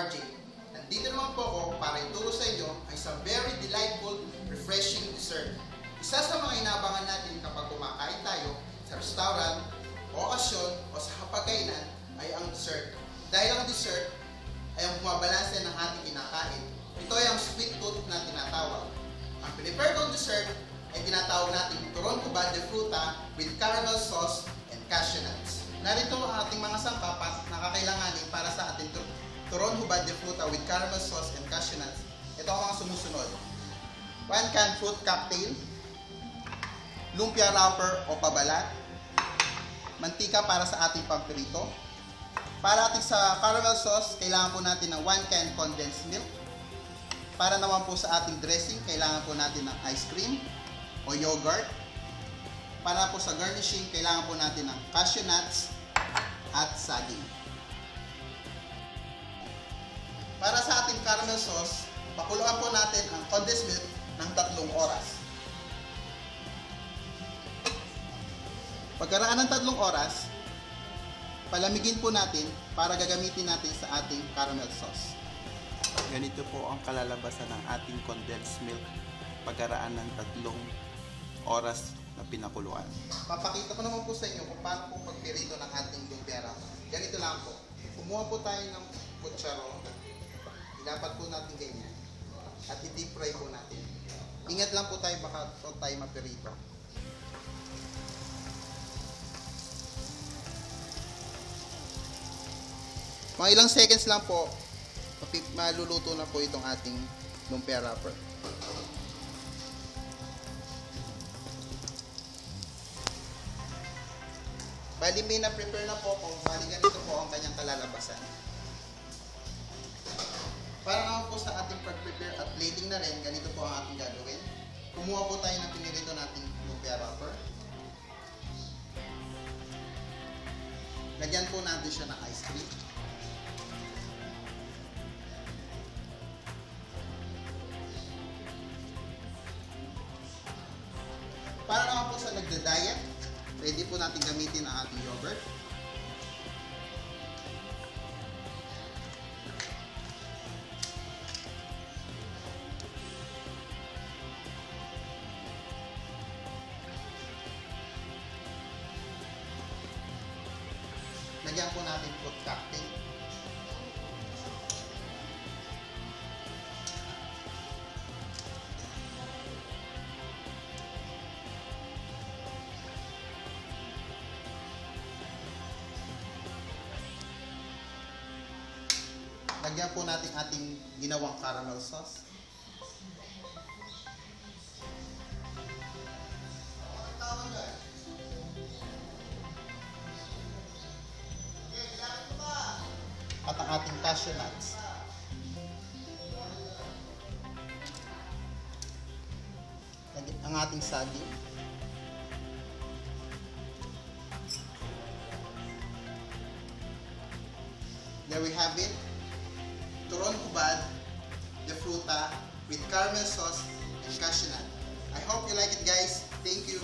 RJ. Nandito naman po ako para ituro sa inyo ang isang very delightful, refreshing dessert. Isa sa mga inabangan natin kapag kumakain tayo sa restaurant, okasyon o sa hapagkainan ay ang dessert. Dahil ang dessert ay ang bumabalanse ng ating kinakain. Ito ay ang sweet tooth na tinatawag. Ang prepared kong dessert ay tinatawag natin turon hubad de fruta with caramel sauce and cashew nuts. Narito ang ating mga sangkap na kakailanganin para sa ating turon hubad de fruta with caramel sauce and cashew nuts. Ito ang mga sumusunod. 1 can fruit cocktail, lumpia wrapper o pabalat, mantika para sa ating pamprito. Para ating sa caramel sauce, kailangan po natin ng 1 can condensed milk. Para naman po sa ating dressing, kailangan po natin ng ice cream o yogurt. Para po sa garnishing, kailangan po natin ng cashew nuts at saging. Para sa ating caramel sauce, pakuluan po natin ang condensed milk ng 3 oras. Pagkaraan ng 3 oras, palamigin po natin para gagamitin natin sa ating caramel sauce. Ganito po ang kalalabasan ng ating condensed milk pagkaraan ng 3 oras na pinakuluan. Papakita ko naman po sa inyo kung paano po pagpirito ng ating lumpia wrapper. Ganito lang po. Kumuha po tayo ng kutsaro, ilapat po natin ganyan, at i-deep fry po natin. Ingat lang po tayo baka tayo mapirito. Mga ilang seconds lang po, maluluto na po itong ating lumpia wrapper. Bali may na-prepare na po kung bali ganito po ang kanyang kalalabasan. Para naman po sa ating pag-prepare at plating na rin, ganito po ang ating gagawin. Kumuha po tayo ng pinirito nating lumpia wrapper. Lagyan po natin siya ng ice cream. Para naman po sa nagda-diet, pwede po natin gamitin ang ating yogurt. Lagyan po natin fruit cocktail. Lagyan po natin ating ginawang caramel sauce. At ang ating cashew nuts. Ang ating saging. There we have it. Turon hubad de fruta with caramel sauce and cashew nut. I hope you like it, guys. Thank you.